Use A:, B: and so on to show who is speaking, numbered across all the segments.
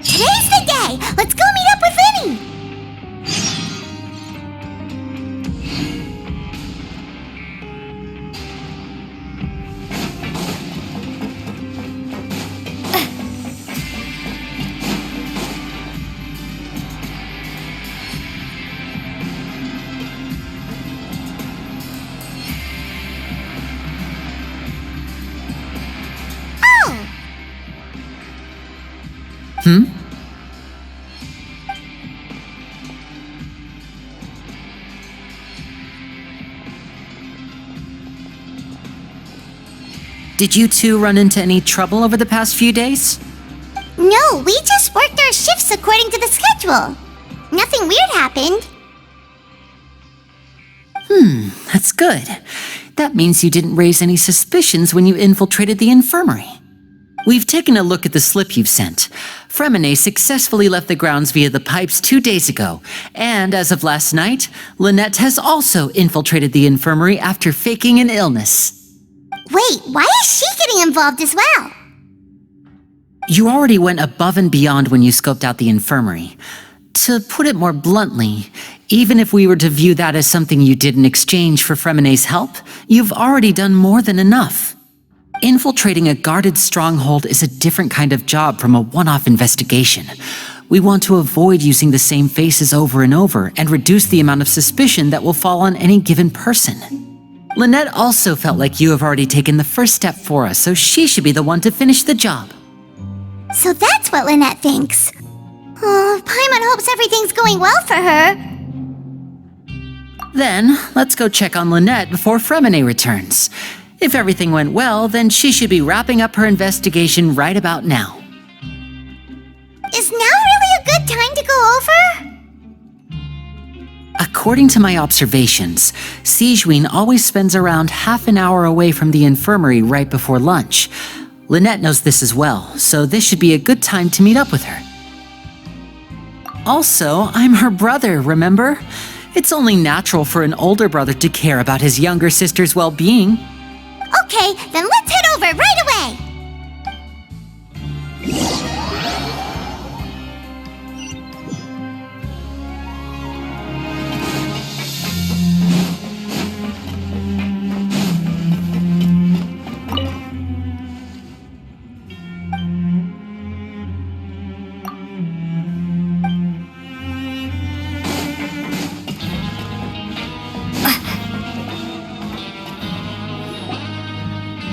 A: Today's the day! Let's go meet up with Vinny!
B: Did you two run into any trouble over the past few days?
A: No, we just worked our shifts according to the schedule. Nothing weird happened.
B: That's good. That means you didn't raise any suspicions when you infiltrated the infirmary. We've taken a look at the slip you've sent. Fremine successfully left the grounds via the pipes 2 days ago, and as of last night, Lynette has also infiltrated the infirmary after faking an illness.
A: Wait, why is she getting involved as well?
B: You already went above and beyond when you scoped out the infirmary. To put it more bluntly, even if we were to view that as something you did in exchange for Fremine's help, you've already done more than enough. Infiltrating a guarded stronghold is a different kind of job from a one-off investigation. We want to avoid using the same faces over and over and reduce the amount of suspicion that will fall on any given person. Lynette also felt like you have already taken the first step for us, so she should be the one to finish the job.
A: So that's what Lynette thinks. Oh, Paimon hopes everything's going well for her.
B: Then, let's go check on Lynette before Fremine returns. If everything went well, then she should be wrapping up her investigation right about now.
A: Is now really a good time to go over?
B: According to my observations, Sigewinne always spends around half an hour away from the infirmary right before lunch. Lynette knows this as well, so this should be a good time to meet up with her. Also, I'm her brother, remember? It's only natural for an older brother to care about his younger sister's well-being.
A: Okay, then let's head over right away!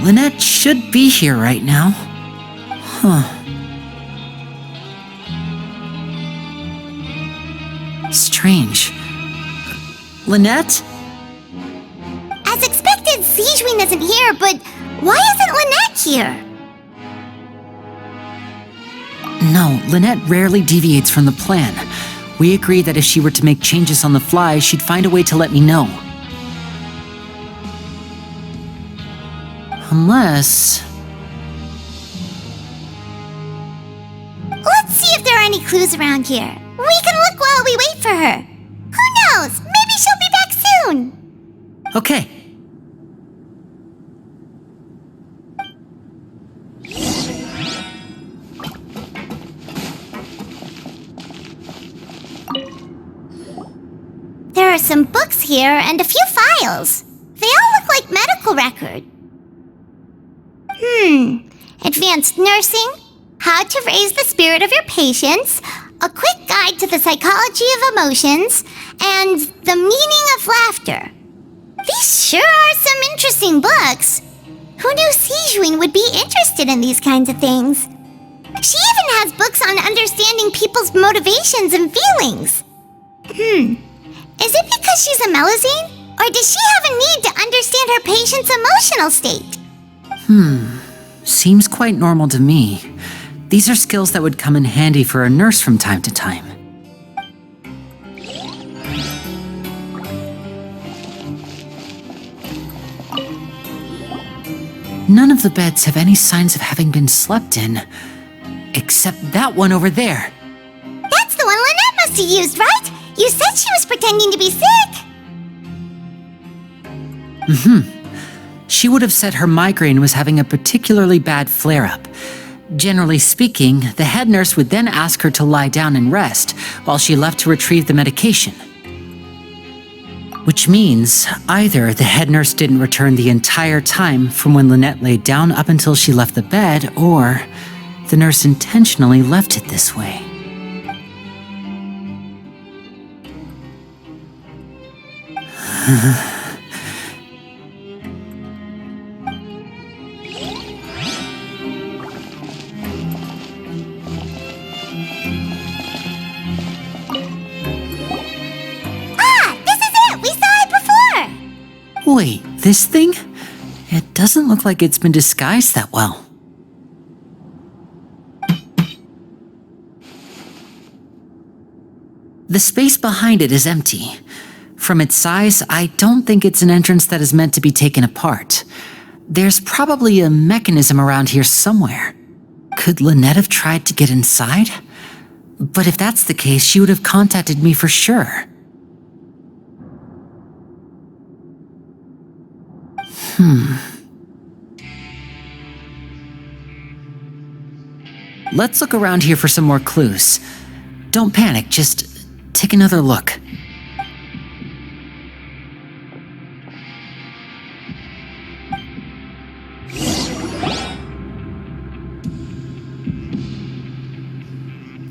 B: Lynette should be here right now. Strange. Lynette?
A: As expected, Sigewinne isn't here, but why isn't Lynette here?
B: No, Lynette rarely deviates from the plan. We agreed that if she were to make changes on the fly, she'd find a way to let me know. Unless...
A: Let's see if there are any clues around here. We can look while we wait for her. Who knows? Maybe she'll be back soon.
B: Okay.
A: There are some books here and a few files. They all look like medical records. Advanced nursing, how to raise the spirit of your patients, a quick guide to the psychology of emotions, and the meaning of laughter. These sure are some interesting books. Who knew Sigewinne would be interested in these kinds of things? She even has books on understanding people's motivations and feelings. Is it because she's a Melusine? Or does she have a need to understand her patient's emotional state?
B: Seems quite normal to me. These are skills that would come in handy for a nurse from time to time. None of the beds have any signs of having been slept in, except that one over there.
A: That's the one Lynette must have used, right? You said she was pretending to be sick.
B: she would have said her migraine was having a particularly bad flare-up. Generally speaking, the head nurse would then ask her to lie down and rest while she left to retrieve the medication. Which means either the head nurse didn't return the entire time from when Lynette laid down up until she left the bed, or the nurse intentionally left it this way. Wait, this thing? It doesn't look like it's been disguised that well. The space behind it is empty. From its size, I don't think it's an entrance that is meant to be taken apart. There's probably a mechanism around here somewhere. Could Lynette have tried to get inside? But if that's the case, she would have contacted me for sure. Let's look around here for some more clues. Don't panic, just take another look.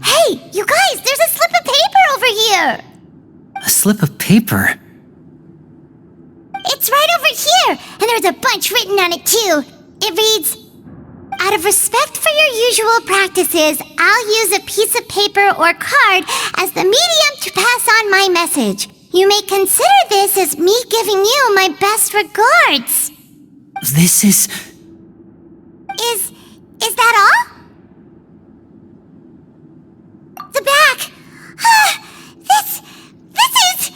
A: Hey, you guys, there's a slip of paper over here!
B: A slip of paper?
A: It's right over here, and there's a bunch written on it too. It reads, "Out of respect for your usual practices, I'll use a piece of paper or card as the medium to pass on my message. You may consider this as me giving you my best regards."
B: This is...
A: Is that all? The back. This is...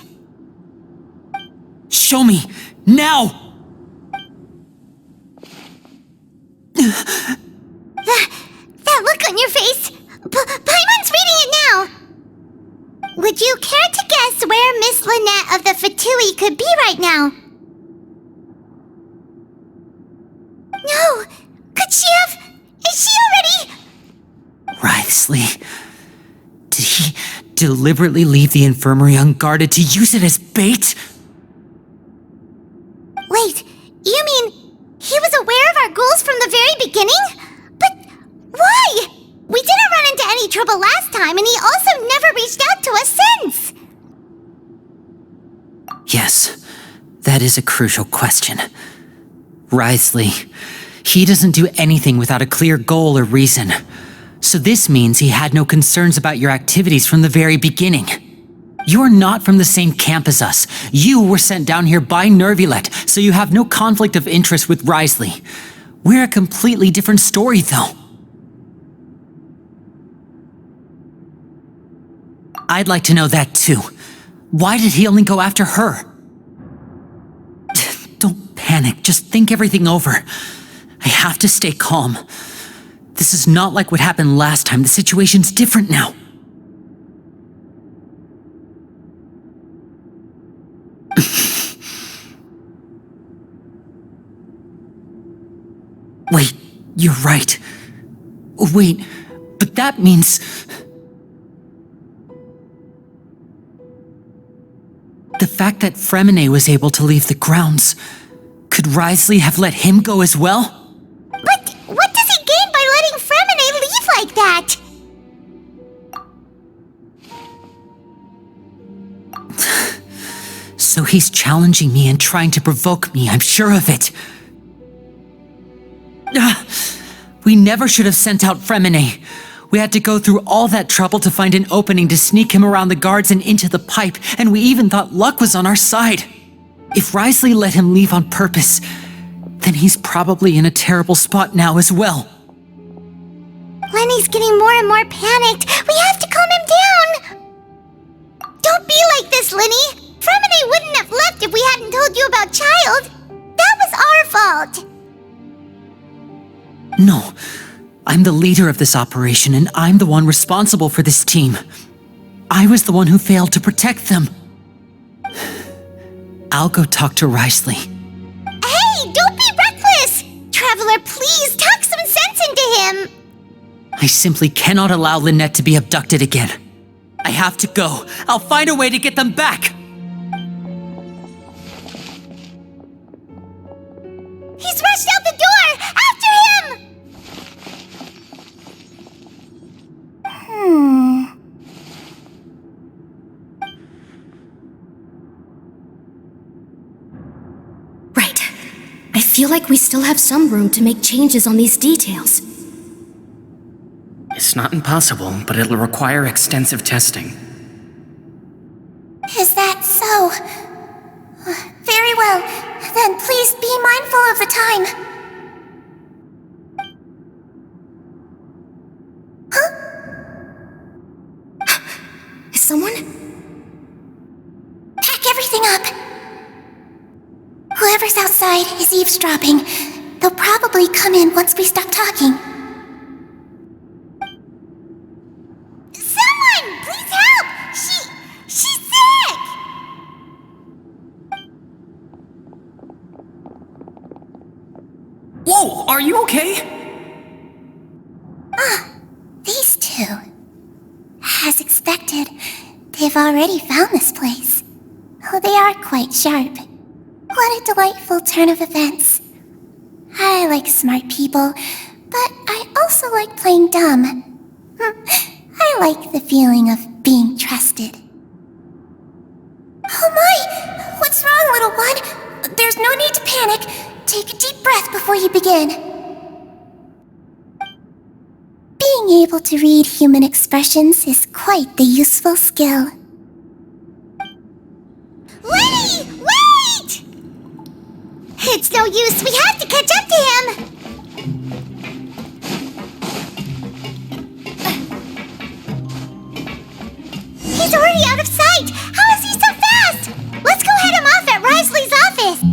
B: Show me! Now!
A: That look on your face. Paimon's reading it now. Would you care to guess where Miss Lynette of the Fatui could be right now? No. Could she have... Is she already...
B: Wriothesley. Did he deliberately leave the infirmary unguarded to use it as bait?
A: Wait, you mean he was aware of our goals from the very beginning? But why? We didn't run into any trouble last time, and he also never reached out to us since.
B: Yes, that is a crucial question. Wriothesley, he doesn't do anything without a clear goal or reason. So this means he had no concerns about your activities from the very beginning. You're not from the same camp as us. You were sent down here by Nervulette, so you have no conflict of interest with Wriothesley. We're a completely different story, though. I'd like to know that, too. Why did he only go after her? Don't panic, just think everything over. I have to stay calm. This is not like what happened last time. The situation's different now. Wait, you're right. Wait, but that means... The fact that Fremine was able to leave the grounds, could Wriothesley have let him go as well?
A: But what does he gain by letting Fremine leave like that?
B: So he's challenging me and trying to provoke me, I'm sure of it. We never should have sent out Fremine. We had to go through all that trouble to find an opening to sneak him around the guards and into the pipe, and we even thought luck was on our side. If Wriothesley let him leave on purpose, then he's probably in a terrible spot now as well.
A: Lenny's getting more and more panicked. We have to calm him down. Don't be like this, Lenny. Fremine wouldn't have left if we hadn't told you about Child. That was our fault.
B: No, I'm the leader of this operation, and I'm the one responsible for this team. I was the one who failed to protect them. I'll go talk to Wriothesley.
A: Hey, don't be him.
B: I simply cannot allow Lynette to be abducted again. I have to go. I'll find a way to get them back.
A: He's rushed out the door! After him!
C: Right. I feel like we still have some room to make changes on these details.
D: It's not impossible, but it'll require extensive testing.
A: Is that so? Very well. Then please be mindful of the time. Huh?
C: Is someone?
A: Pack everything up. Whoever's outside is eavesdropping. They'll probably come in once we stop talking. Someone! Please help! She's sick!
D: Whoa, are you okay?
A: These two. As expected, they've already found this place. Oh, they are quite sharp. What a delightful turn of events. I like smart people, but I also like playing dumb. I like the feeling of being trusted. Oh my! What's wrong, little one? There's no need to panic. Take a deep breath before you begin. Being able to read human expressions is quite the useful skill. Lenny! Wait! It's no use. We have to catch up to him. He's already out of sight! How is he so fast? Let's go head him off at Risley's office!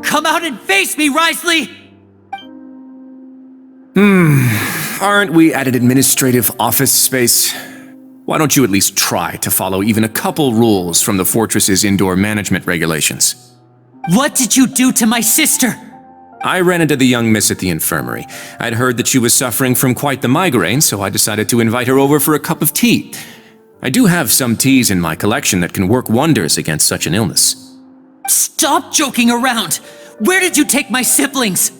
B: Come out and face me, Risley!
E: Aren't we at an administrative office space? Why don't you at least try to follow even a couple rules from the Fortress's indoor management regulations?
B: What did you do to my sister?
E: I ran into the young miss at the infirmary. I'd heard that she was suffering from quite the migraine, so I decided to invite her over for a cup of tea. I do have some teas in my collection that can work wonders against such an illness.
B: Stop joking around! Where did you take my siblings?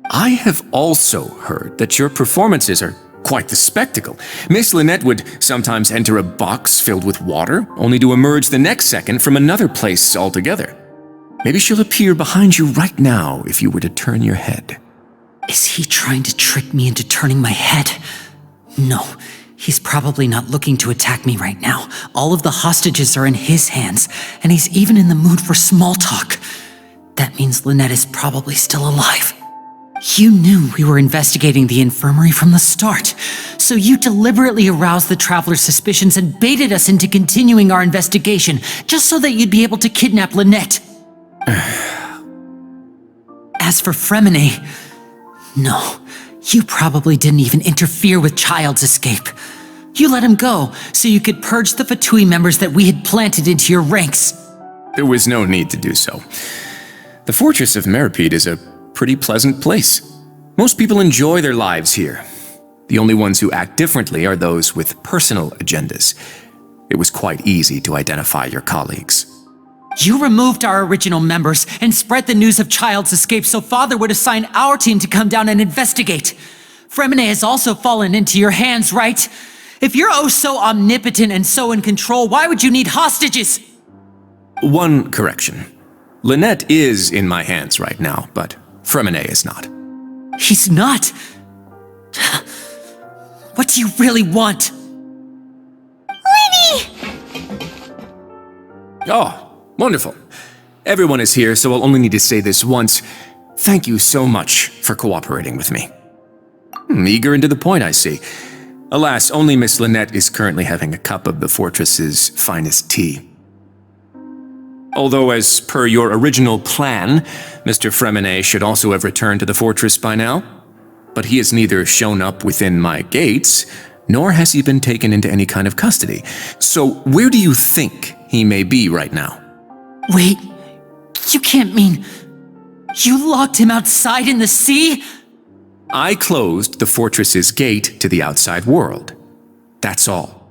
E: I have also heard that your performances are quite the spectacle. Miss Lynette would sometimes enter a box filled with water, only to emerge the next second from another place altogether. Maybe she'll appear behind you right now if you were to turn your head.
B: Is he trying to trick me into turning my head? No, he's probably not looking to attack me right now. All of the hostages are in his hands, and he's even in the mood for small talk. That means Lynette is probably still alive. You knew we were investigating the infirmary from the start, so you deliberately aroused the traveler's suspicions and baited us into continuing our investigation, just so that you'd be able to kidnap Lynette. As for Fremine, no, you probably didn't even interfere with Child's escape. You let him go so you could purge the Fatui members that we had planted into your ranks.
E: There was no need to do so. The Fortress of Meropide is a pretty pleasant place. Most people enjoy their lives here. The only ones who act differently are those with personal agendas. It was quite easy to identify your colleagues.
B: You removed our original members and spread the news of Child's escape so Father would assign our team to come down and investigate. Fremine has also fallen into your hands, right? If you're oh so omnipotent and so in control, why would you need hostages?
E: One correction. Lynette is in my hands right now, but Fremine is not.
B: He's not? What do you really want?
A: Lenny!
E: Oh, wonderful. Everyone is here, so I'll only need to say this once. Thank you so much for cooperating with me. Eager and to the point, I see. Alas, only Miss Lynette is currently having a cup of the fortress's finest tea. Although, as per your original plan, Mr. Fremine should also have returned to the fortress by now. But he has neither shown up within my gates, nor has he been taken into any kind of custody. So where do you think he may be right now?
B: Wait, you can't mean you locked him outside in the sea?
E: I closed the fortress's gate to the outside world. That's all.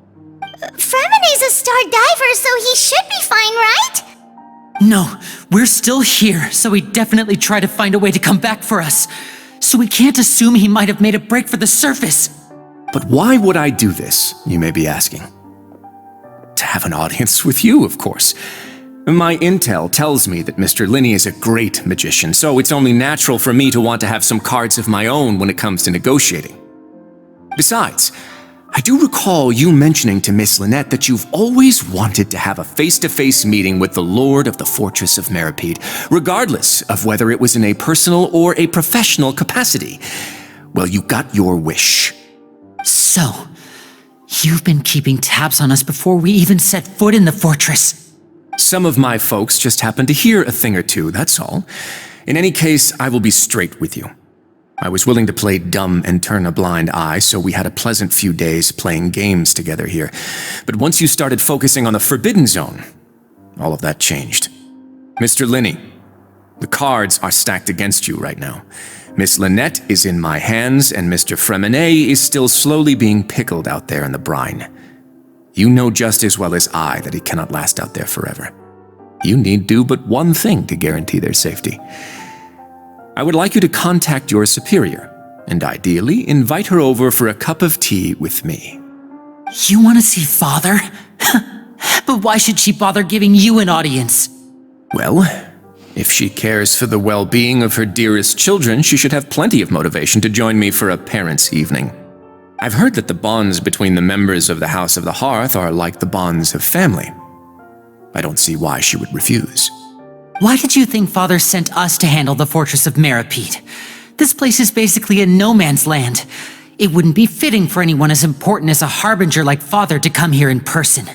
A: Fremine's a star diver, so he should be fine, right?
B: No, we're still here, so he definitely tried to find a way to come back for us. So we can't assume he might have made a break for the surface.
E: But why would I do this, you may be asking? To have an audience with you, of course. My intel tells me that Mr. Linney is a great magician, so it's only natural for me to want to have some cards of my own when it comes to negotiating. Besides, I do recall you mentioning to Miss Lynette that you've always wanted to have a face-to-face meeting with the Lord of the Fortress of Meropide, regardless of whether it was in a personal or a professional capacity. Well, you got your wish.
B: So, you've been keeping tabs on us before we even set foot in the fortress.
E: Some of my folks just happened to hear a thing or two, that's all. In any case, I will be straight with you. I was willing to play dumb and turn a blind eye, so we had a pleasant few days playing games together here. But once you started focusing on the Forbidden Zone, all of that changed. Mr. Linney, the cards are stacked against you right now. Miss Lynette is in my hands, and Mr. Fremine is still slowly being pickled out there in the brine. You know just as well as I that he cannot last out there forever. You need do but one thing to guarantee their safety. I would like you to contact your superior, and ideally invite her over for a cup of tea with me.
B: You want to see Father? But why should she bother giving you an audience?
E: Well, if she cares for the well-being of her dearest children, she should have plenty of motivation to join me for a parents' evening. I've heard that the bonds between the members of the House of the Hearth are like the bonds of family. I don't see why she would refuse.
B: Why did you think Father sent us to handle the Fortress of Meropide? This place is basically a no-man's land. It wouldn't be fitting for anyone as important as a harbinger like Father to come here in person.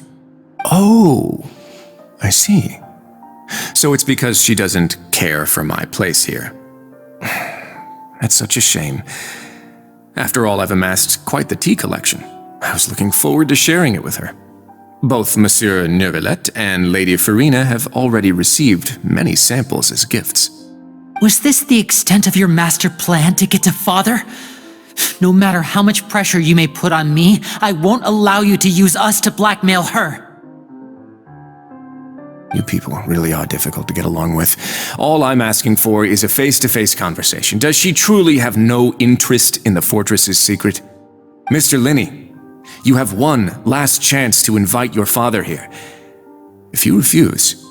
E: Oh, I see. So it's because she doesn't care for my place here. That's such a shame. After all, I've amassed quite the tea collection. I was looking forward to sharing it with her. Both Monsieur Neuvillette and Lady Farina have already received many samples as gifts.
B: Was this the extent of your master plan to get to Father? No matter how much pressure you may put on me, I won't allow you to use us to blackmail her.
E: You people really are difficult to get along with. All I'm asking for is a face-to-face conversation. Does she truly have no interest in the fortress's secret? Mr. Linney, you have one last chance to invite your father here. If you refuse...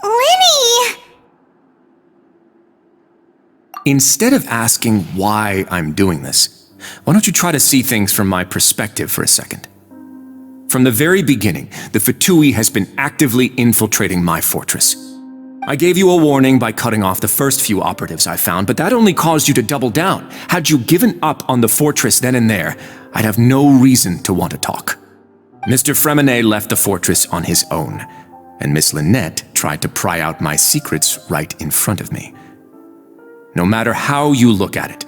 A: Linny!
E: Instead of asking why I'm doing this, why don't you try to see things from my perspective for a second? From the very beginning, the Fatui has been actively infiltrating my fortress. I gave you a warning by cutting off the first few operatives I found, but that only caused you to double down. Had you given up on the fortress then and there, I'd have no reason to want to talk. Mr. Fremine left the fortress on his own, and Miss Lynette tried to pry out my secrets right in front of me. No matter how you look at it,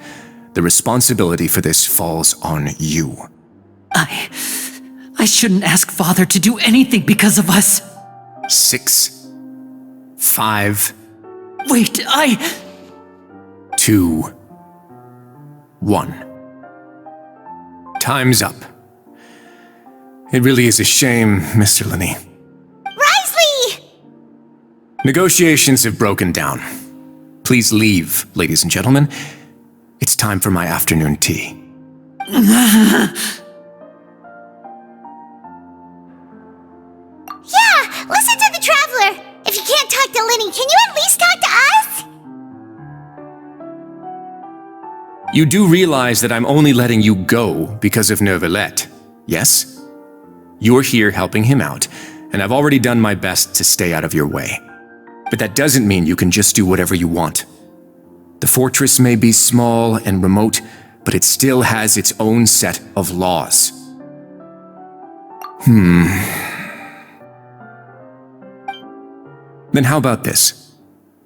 E: the responsibility for this falls on you.
B: I shouldn't ask Father to do anything because of us.
E: 6, 5...
B: Wait,
E: 2, 1. Time's up. It really is a shame, Mr. Linney.
A: Risley!
E: Negotiations have broken down. Please leave, ladies and gentlemen. It's time for my afternoon tea.
A: Yeah, listen to the Traveler! If you can't talk to Linny, can you at least talk to us?
E: You do realize that I'm only letting you go because of Neuvillette, yes? You're here helping him out, and I've already done my best to stay out of your way. But that doesn't mean you can just do whatever you want. The fortress may be small and remote, but it still has its own set of laws. Then how about this?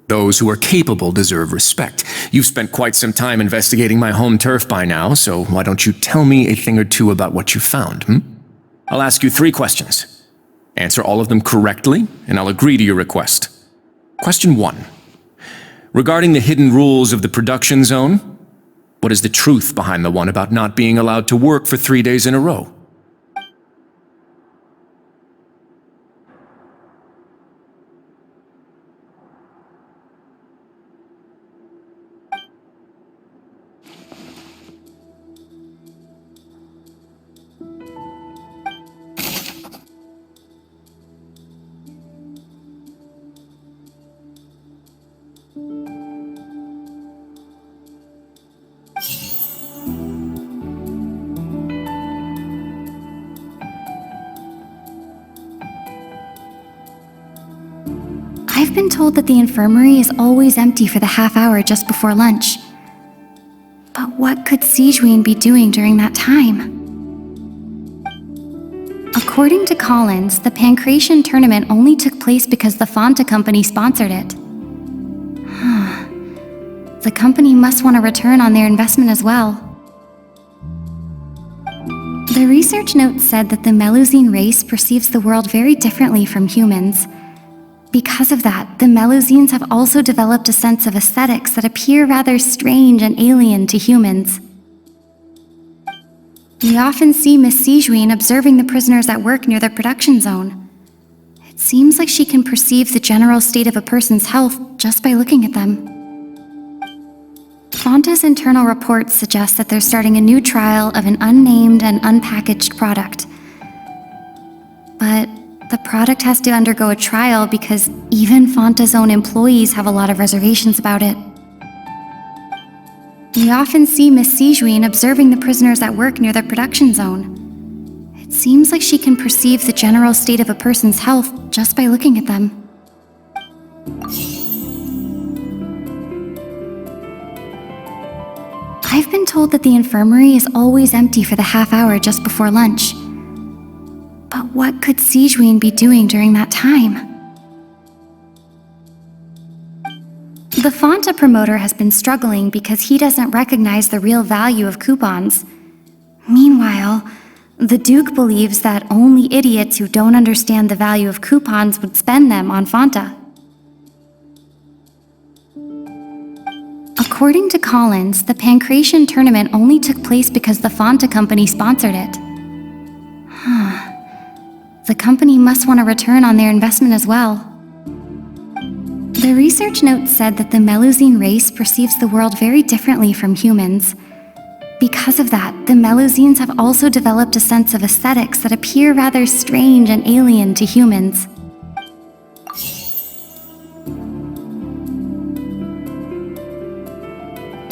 E: Those who are capable deserve respect. You've spent quite some time investigating my home turf by now, so why don't you tell me a thing or two about what you found, I'll ask you 3 questions. Answer all of them correctly, and I'll agree to your request. Question 1. Regarding the hidden rules of the production zone, what is the truth behind the one about not being allowed to work for 3 days in a row?
C: I've been told that the infirmary is always empty for the half hour just before lunch. But what could Sijuin be doing during that time? According to Collins, the Pancration tournament only took place because the Fonta company sponsored it. The company must want a return on their investment as well. The research note said that the Melusine race perceives the world very differently from humans. Because of that, the Melusines have also developed a sense of aesthetics that appear rather strange and alien to humans. We often see Miss Sijuin observing the prisoners at work near the production zone. It seems like she can perceive the general state of a person's health just by looking at them. Fonta's internal reports suggest that they're starting a new trial of an unnamed and unpackaged product. But the product has to undergo a trial because even Fonta's own employees have a lot of reservations about it. We often see Miss Sijuin observing the prisoners at work near the production zone. It seems like she can perceive the general state of a person's health just by looking at them. I've been told that the infirmary is always empty for the half hour just before lunch. But what could Sijuin be doing during that time? The Fonta promoter has been struggling because he doesn't recognize the real value of coupons. Meanwhile, the Duke believes that only idiots who don't understand the value of coupons would spend them on Fonta. According to Collins, the Pancration tournament only took place because the Fonta company sponsored it. The company must want a return on their investment as well. The research note said that the Melusine race perceives the world very differently from humans. Because of that, the Melusines have also developed a sense of aesthetics that appear rather strange and alien to humans.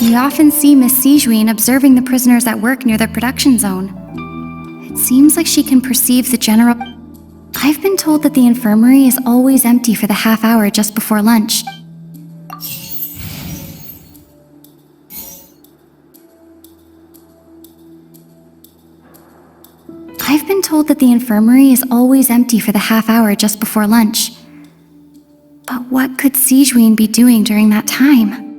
C: We often see Miss Sijuin observing the prisoners at work near the production zone. It seems like she can perceive the general... I've been told that the infirmary is always empty for the half hour just before lunch. I've been told that the infirmary is always empty for the half hour just before lunch. But what could Sijuin be doing during that time?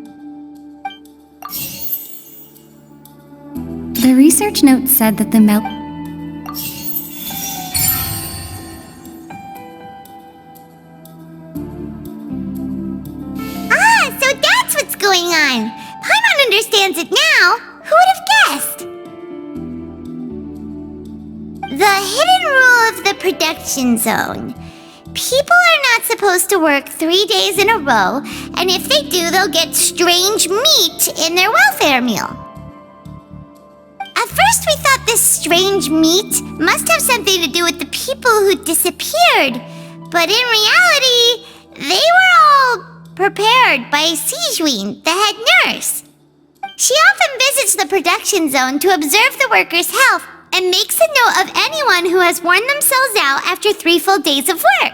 C: The research note said that the
A: So that's what's going on. Paimon understands it now. Who would have guessed? The hidden rule of the production zone. People are not supposed to work 3 days in a row, and if they do, they'll get strange meat in their welfare meal. At first, we thought this strange meat must have something to do with the people who disappeared, but in reality, they were all prepared by Sijuin, the head nurse. She often visits the production zone to observe the workers' health and makes a note of anyone anyone who has worn themselves out after 3 full days of work.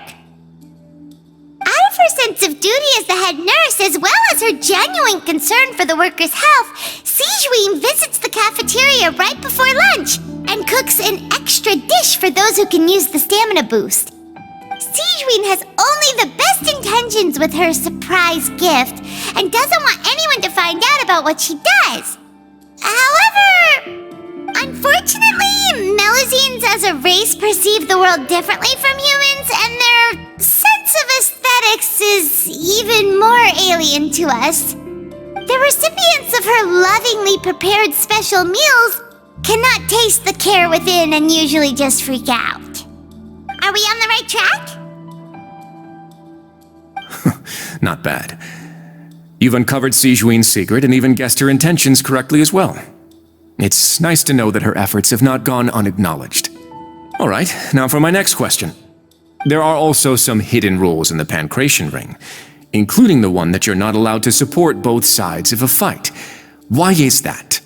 A: Out of her sense of duty as the head nurse, as well as her genuine concern for the workers' health, Sijuin visits the cafeteria right before lunch and cooks an extra dish for those who can use the stamina boost. Sijuin has only the best intentions with her surprise gift and doesn't want anyone to find out about what she does. However, unfortunately, Melusines as a race perceive the world differently from humans, and their sense of aesthetics is even more alien to us. The recipients of her lovingly prepared special meals cannot taste the care within and usually just freak out. Are we on the right track?
E: Not bad. You've uncovered Sijuin's secret and even guessed her intentions correctly as well. It's nice to know that her efforts have not gone unacknowledged. Alright, now for my next question. There are also some hidden rules in the Pancration Ring, including the one that you're not allowed to support both sides of a fight. Why is that?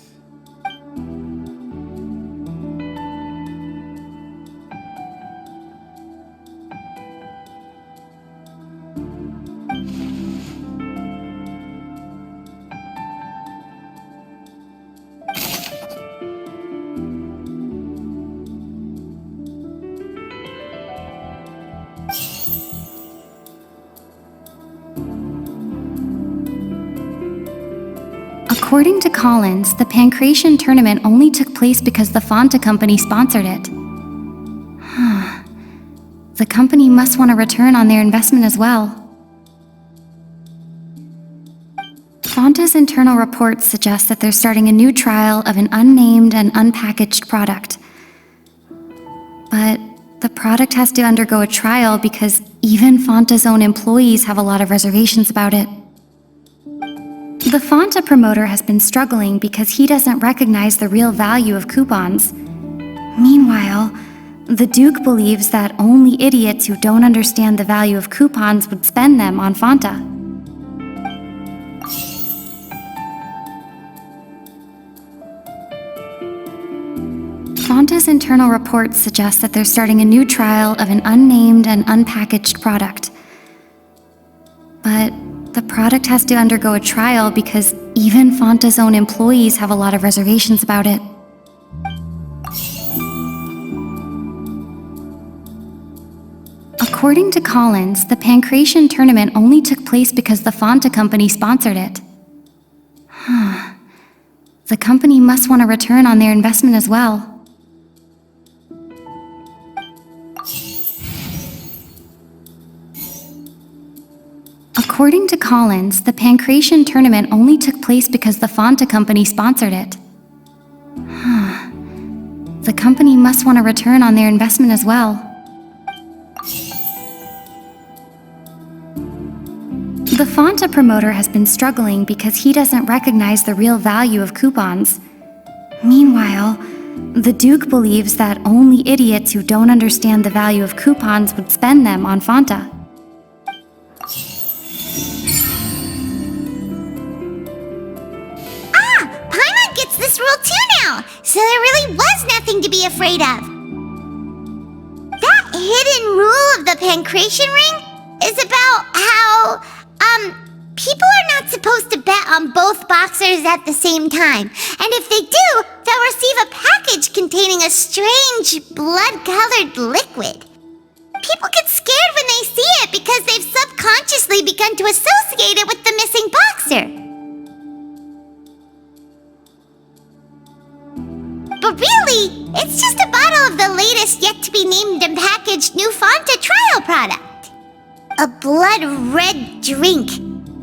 C: According to Collins, the Pancration tournament only took place because the Fonta company sponsored it. The company must want a return on their investment as well. Fonta's internal reports suggest that they're starting a new trial of an unnamed and unpackaged product. But the product has to undergo a trial because even Fonta's own employees have a lot of reservations about it. The Fonta promoter has been struggling because he doesn't recognize the real value of coupons. Meanwhile, the Duke believes that only idiots who don't understand the value of coupons would spend them on Fonta. Fonta's internal reports suggest that they're starting a new trial of an unnamed and unpackaged product. But the product has to undergo a trial because even Fonta's own employees have a lot of reservations about it. According to Collins, the Pancration tournament only took place because the Fonta company sponsored it. The company must want a return on their investment as well. According to Collins, the Pancration tournament only took place because the Fonta company sponsored it. The company must want a return on their investment as well. The Fonta promoter has been struggling because he doesn't recognize the real value of coupons. Meanwhile, the Duke believes that only idiots who don't understand the value of coupons would spend them on Fonta.
A: Paimon gets this rule too now, so there really was nothing to be afraid of. That hidden rule of the Pancration Ring is about how, people are not supposed to bet on both boxers at the same time. And if they do, they'll receive a package containing a strange, blood-colored liquid. People get scared when they see it because they've subconsciously begun to associate it with the missing boxer. But really, it's just a bottle of the latest yet-to-be-named and packaged new Fonta trial product. A blood-red drink.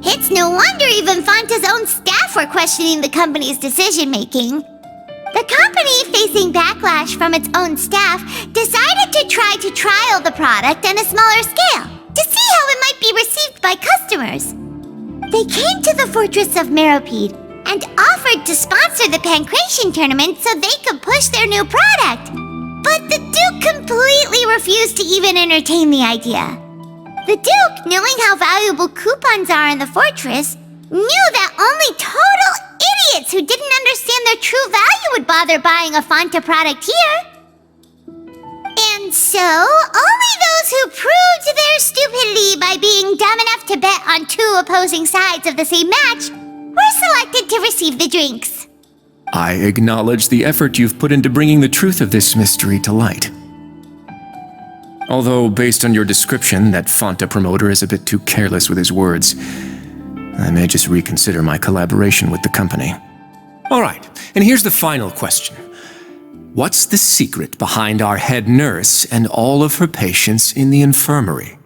A: It's no wonder even Fonta's own staff were questioning the company's decision-making. The company, facing backlash from its own staff, decided to try to trial the product on a smaller scale to see how it might be received by customers. They came to the Fortress of Meropide and offered to sponsor the Pancration tournament so they could push their new product. But the Duke completely refused to even entertain the idea. The Duke, knowing how valuable coupons are in the fortress, knew that only total idiots who didn't understand their true value would bother buying a Fonta product here. And so, only those who proved their stupidity by being dumb enough to bet on two opposing sides of the same match were selected to receive the drinks.
E: I acknowledge the effort you've put into bringing the truth of this mystery to light. Although, based on your description, that Fanta promoter is a bit too careless with his words, I may just reconsider my collaboration with the company. Alright, and here's the final question. What's the secret behind our head nurse and all of her patients in the infirmary?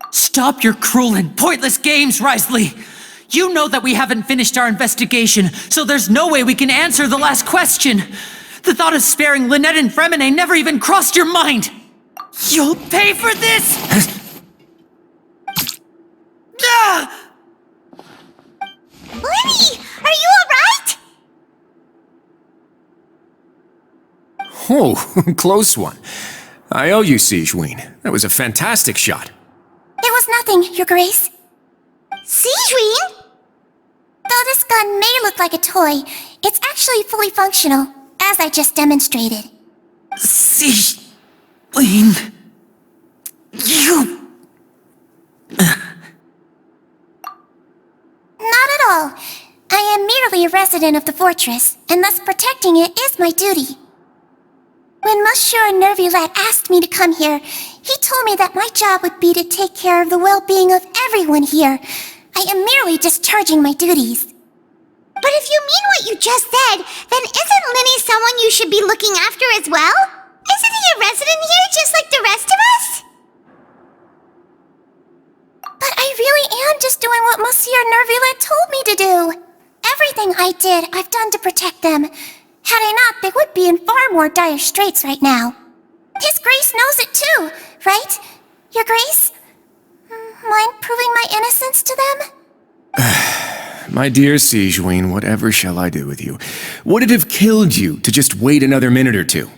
B: Stop your cruel and pointless games, Risley! You know that we haven't finished our investigation, so there's no way we can answer the last question! The thought of sparing Lynette and Fremine never even crossed your mind! You'll pay for this! Ah!
A: Lenny, are you alright?
E: Oh, close one. I owe you, Sigewinne. That was a fantastic shot.
A: It was nothing, Your Grace. Sigewinne? Though this gun may look like a toy, it's actually fully functional, as I just demonstrated.
B: Sigewinne... You...
A: Not at all. I am merely a resident of the fortress, and thus protecting it is my duty. When Monsieur Nervulette asked me to come here, he told me that my job would be to take care of the well-being of everyone here. I am merely discharging my duties. But if you mean what you just said, then isn't Linny someone you should be looking after as well? Isn't he a resident here just like the rest of us? But I really am just doing what Monsieur Nervulette told me to do. Everything I did, I've done to protect them. Had I not, they would be in far more dire straits right now. His Grace knows it too, right? Your Grace? Mind proving my innocence to them?
E: My dear Sigewinne, whatever shall I do with you? Would it have killed you to just wait another minute or two?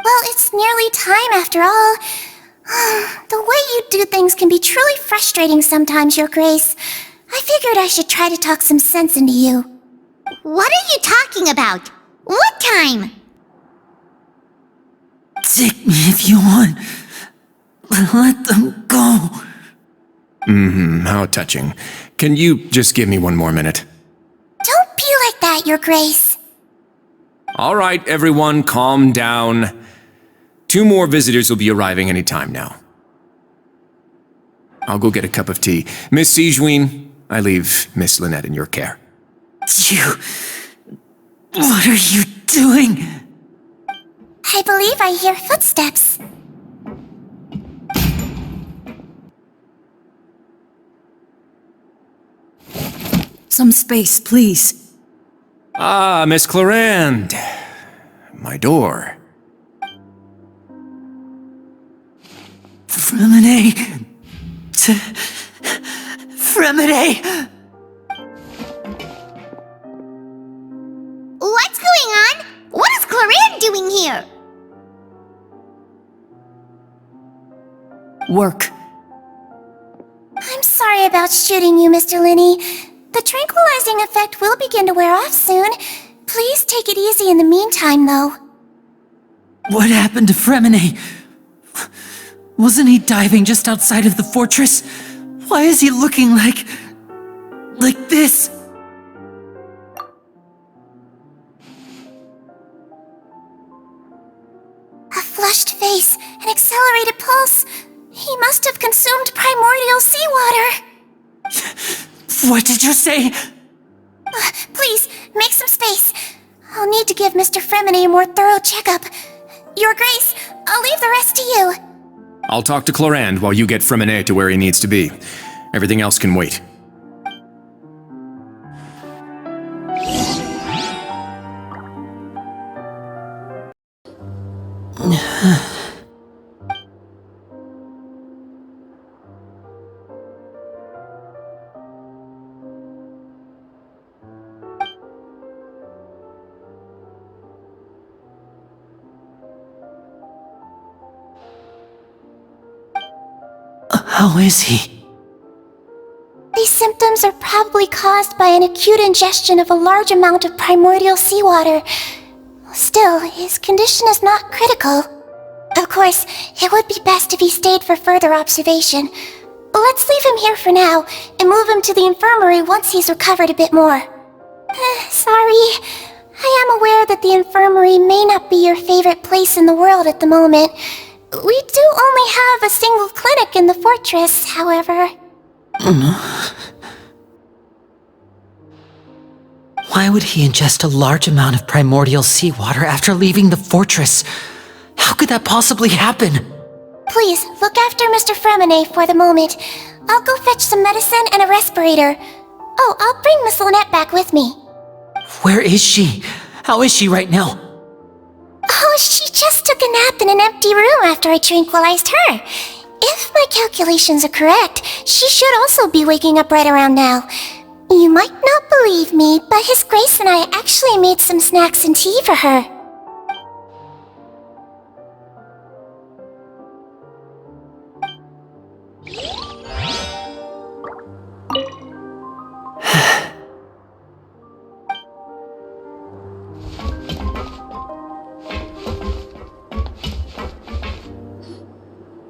A: Well, it's nearly time after all. The way you do things can be truly frustrating sometimes, Your Grace. I figured I should try to talk some sense into you. What are you talking about? What time?
B: Take me if you want. Let them go.
E: How touching. Can you just give me one more minute?
A: Don't be like that, Your Grace.
E: All right, everyone, calm down. 2 more visitors will be arriving any time now. I'll go get a cup of tea. Miss Sigewinne, I leave Miss Lynette in your care.
B: You... What are you doing?
A: I believe I hear footsteps.
B: Some space, please.
E: Ah, Miss Clarande. My door.
B: Fremine... Fremine...
A: What's going on? What is Clarande doing here?
B: Work.
A: I'm sorry about shooting you, Mr. Linney. The tranquilizing effect will begin to wear off soon. Please take it easy in the meantime, though.
B: What happened to Fremine? Wasn't he diving just outside of the fortress? Why is he looking like this?
A: A flushed face, an accelerated pulse. He must have consumed primordial seawater.
B: What did you say?
A: Please, make some space. I'll need to give Mr. Fremine a more thorough checkup. Your Grace, I'll leave the rest to you.
E: I'll talk to Clarande while you get Fremine to where he needs to be. Everything else can wait.
B: How is he?
A: These symptoms are probably caused by an acute ingestion of a large amount of primordial seawater. Still, his condition is not critical. Of course, it would be best if he stayed for further observation. Let's leave him here for now, and move him to the infirmary once he's recovered a bit more. Sorry. I am aware that the infirmary may not be your favorite place in the world at the moment. We do only have a single clinic in the fortress, however.
B: Why would he ingest a large amount of primordial seawater after leaving the fortress? How could that possibly happen?
A: Please, look after Mr. Fremine for the moment. I'll go fetch some medicine and a respirator. Oh, I'll bring Miss Lynette back with me.
B: Where is she? How is she right now?
A: Oh, she just took a nap in an empty room after I tranquilized her. If my calculations are correct, she should also be waking up right around now. You might not believe me, but His Grace and I actually made some snacks and tea for her.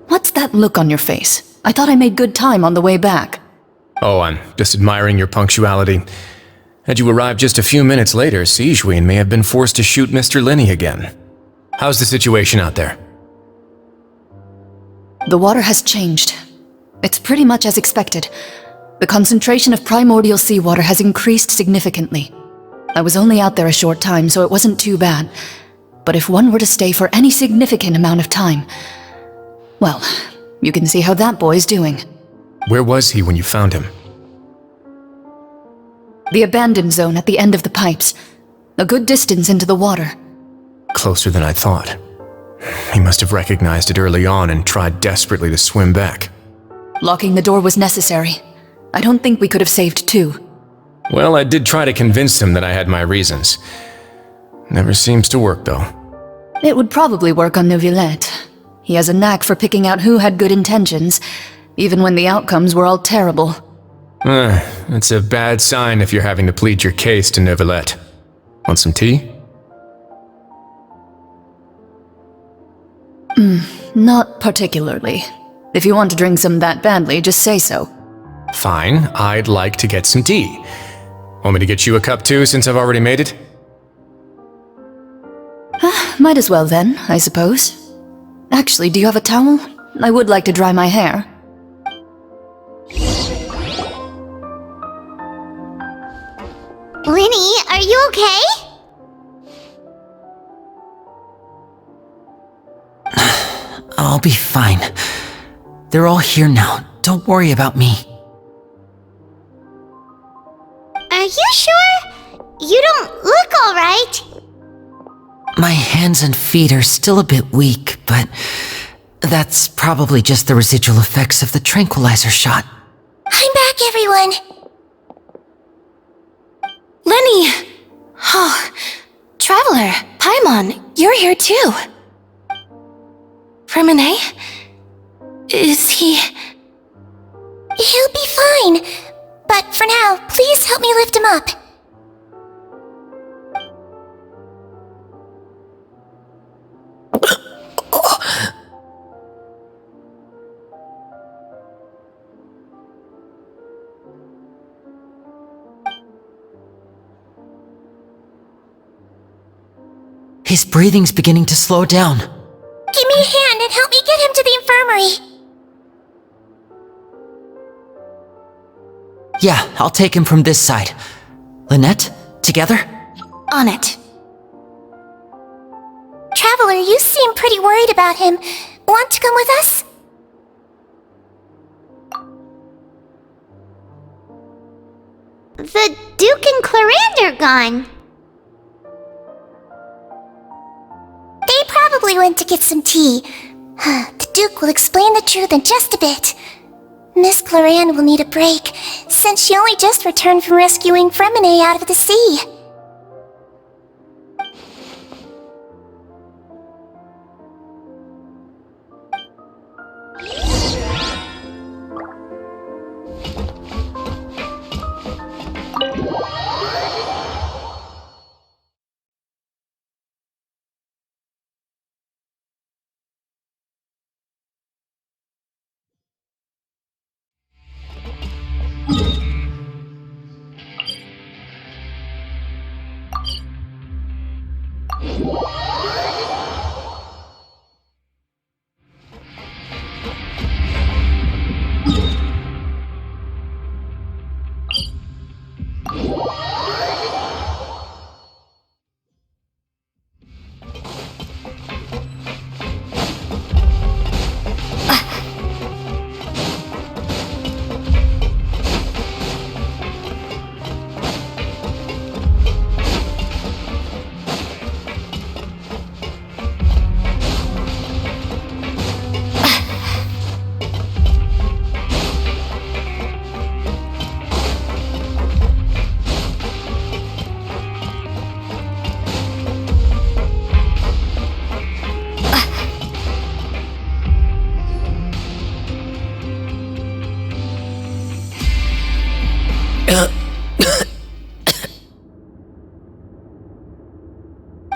F: What's that look on your face? I thought I made good time on the way back.
E: Oh, I'm just admiring your punctuality. Had you arrived just a few minutes later, Siegewein may have been forced to shoot Mr. Lenny again. How's the situation out there?
F: The water has changed. It's pretty much as expected. The concentration of primordial seawater has increased significantly. I was only out there a short time, so it wasn't too bad. But if one were to stay for any significant amount of time, well, you can see how that boy's doing.
E: Where was he when you found him?
F: The abandoned zone at the end of the pipes. A good distance into the water.
E: Closer than I thought. He must have recognized it early on and tried desperately to swim back.
F: Locking the door was necessary. I don't think we could have saved two.
E: Well, I did try to convince him that I had my reasons. Never seems to work, though.
F: It would probably work on Neuvillette. He has a knack for picking out who had good intentions, even when the outcomes were all terrible.
E: It's a bad sign if you're having to plead your case to Neuvillette. Want some tea?
F: Not particularly. If you want to drink some that badly, just say so.
E: Fine, I'd like to get some tea. Want me to get you a cup too, since I've already made it?
F: Might as well then, I suppose. Actually, do you have a towel? I would like to dry my hair.
A: Linny, are you okay?
B: I'll be fine. They're all here now. Don't worry about me.
A: Are you sure? You don't look alright.
B: My hands and feet are still a bit weak, but that's probably just the residual effects of the tranquilizer shot.
A: I'm back, everyone.
G: Lenny! Oh, Traveler, Paimon, you're here too. Fremine? Is he...
A: He'll be fine. But for now, please help me lift him up.
B: His breathing's beginning to slow down.
A: Give me a hand and help me get him to the infirmary.
B: Yeah, I'll take him from this side. Lynette, together?
G: on it?
A: Traveler, you seem pretty worried about him. Want to come with us? The Duke and Clarande are gone. They probably went to get some tea. The Duke will explain the truth in just a bit. Miss Clarande will need a break, since she only just returned from rescuing Fremine out of the sea.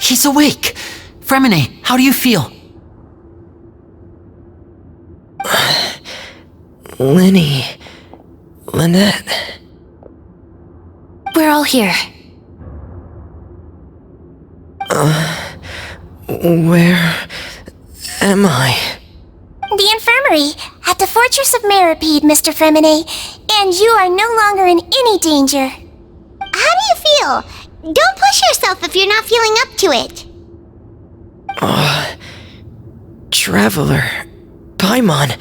B: He's awake! Fremine, how do you feel?
H: Lenny... Lynette...
G: We're all here.
H: Where... am I?
A: The infirmary at the Fortress of Meropide, Mr. Fremine, and you are no longer in any danger. How do you feel? Don't push yourself if you're not feeling up to it.
H: Traveler... Paimon...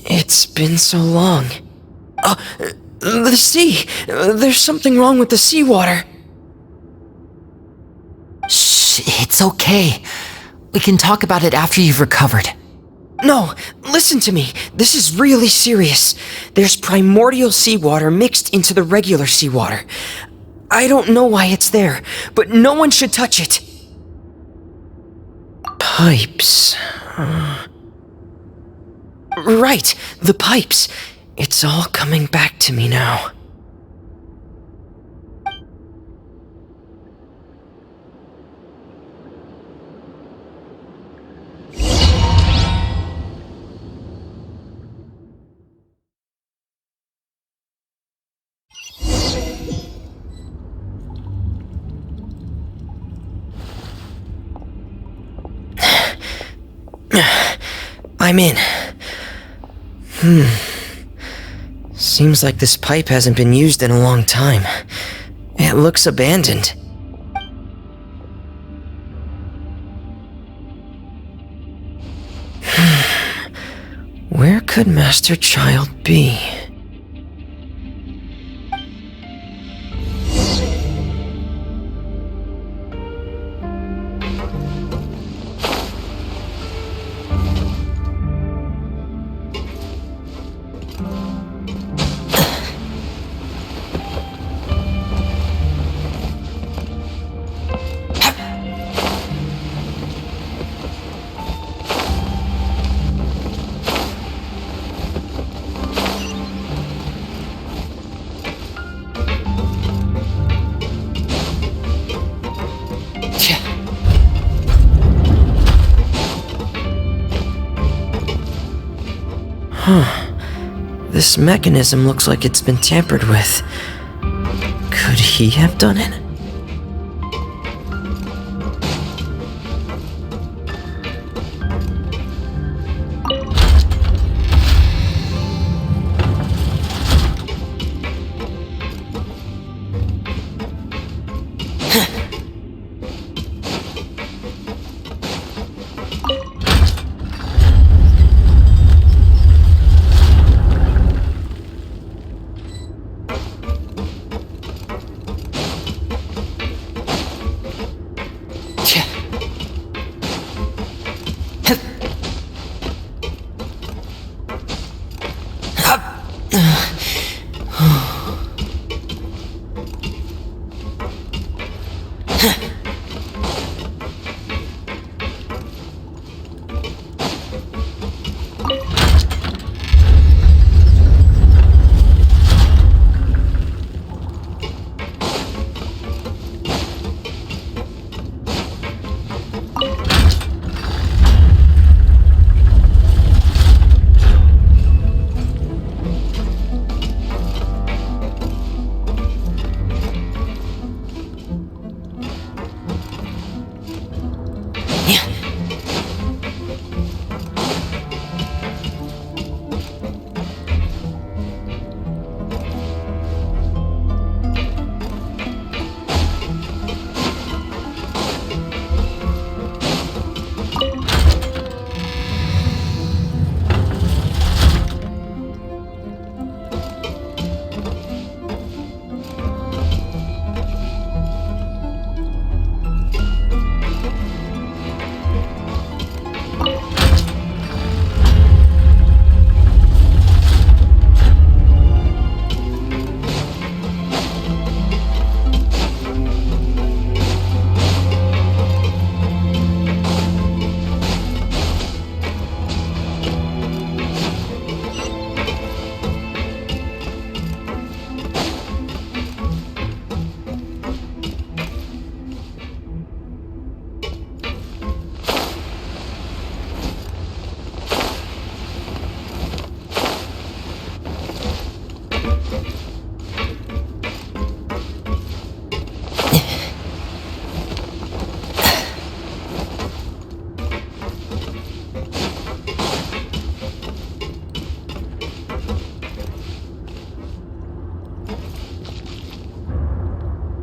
H: It's been so long. The sea! There's something wrong with the seawater.
B: Shh, it's okay. We can talk about it after you've recovered.
H: No, listen to me. This is really serious. There's primordial seawater mixed into the regular seawater. I don't know why it's there, but no one should touch it. Pipes... Right, the pipes. It's all coming back to me now. I'm in. Seems like this pipe hasn't been used in a long time. It looks abandoned. Where could Master Child be? This mechanism looks like it's been tampered with. Could he have done it?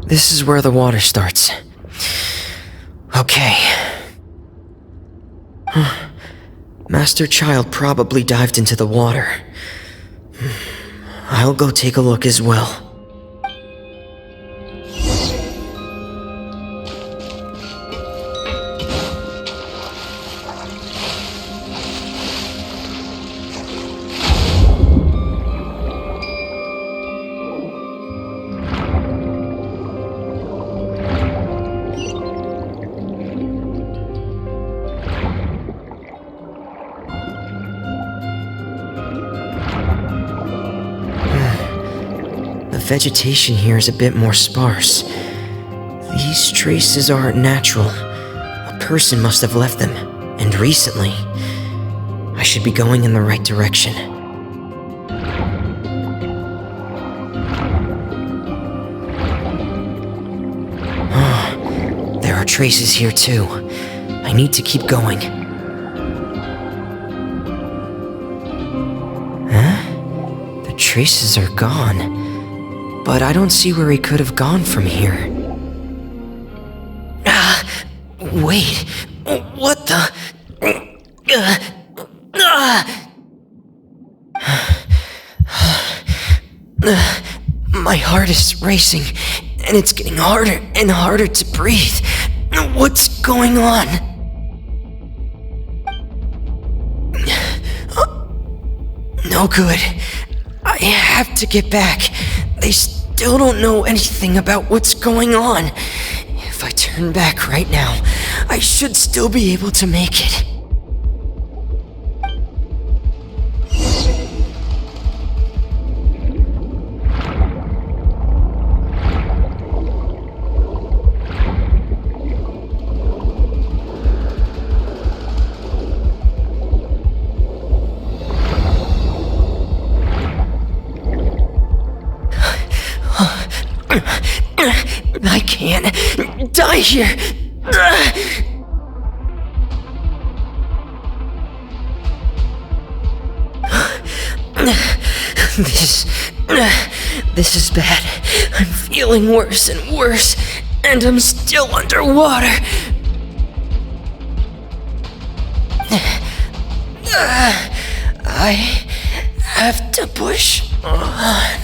H: This is where the water starts. Okay. Master Child probably dived into the water. I'll go take a look as well. The vegetation here is a bit more sparse. These traces aren't natural. A person must have left them, and recently. I should be going in the right direction. There are traces here too. I need to keep going. Huh? The traces are gone. But I don't see where he could have gone from here. Wait. What the? My heart is racing, and it's getting harder and harder to breathe. What's going on? No good. I have to get back. They still don't know anything about what's going on. If I turn back right now, I should still be able to make it. I can't die here. This is bad. I'm feeling worse and worse, and I'm still underwater. I have to push on.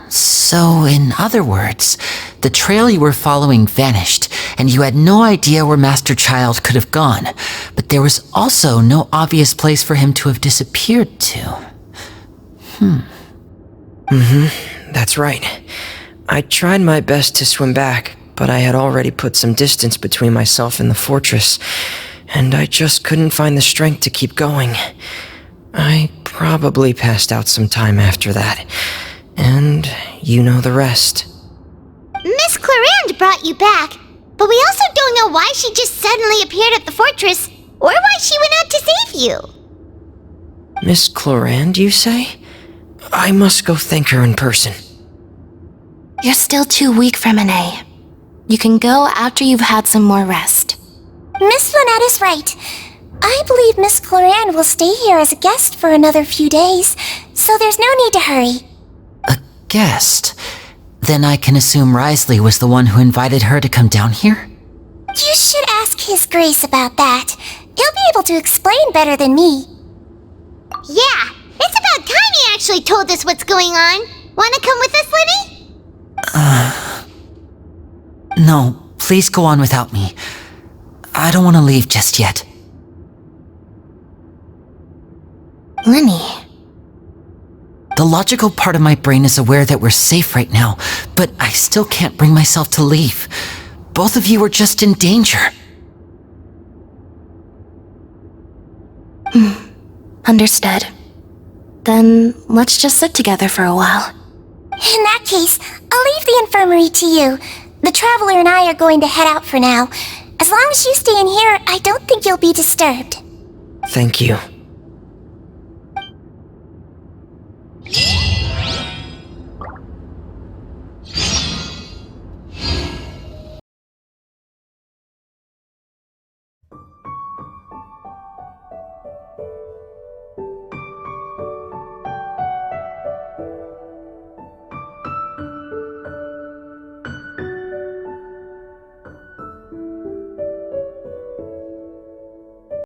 B: So, in other words, the trail you were following vanished, and you had no idea where Master Child could have gone, but there was also no obvious place for him to have disappeared to.
H: That's right. I tried my best to swim back, but I had already put some distance between myself and the fortress, and I just couldn't find the strength to keep going. I probably passed out some time after that. And you know the rest.
A: Miss Clarande brought you back, but we also don't know why she just suddenly appeared at the fortress, or why she went out to save you.
H: Miss Clarande, you say? I must go thank her in person.
G: You're still too weak, Fremine. You can go after you've had some more rest.
A: Miss Lynette is right. I believe Miss Clarande will stay here as a guest for another few days, so there's no need to hurry.
B: A guest? Then I can assume Risley was the one who invited her to come down here?
A: You should ask His Grace about that. He'll be able to explain better than me. Yeah, it's about time he actually told us what's going on. Wanna come with us, Lenny?
B: No, please go on without me. I don't want to leave just yet.
G: Lenny.
B: The logical part of my brain is aware that we're safe right now, but I still can't bring myself to leave. Both of you are just in danger.
G: Understood. Then let's just sit together for a while.
A: In that case, I'll leave the infirmary to you. The Traveler and I are going to head out for now. As long as you stay in here, I don't think you'll be disturbed.
H: Thank you.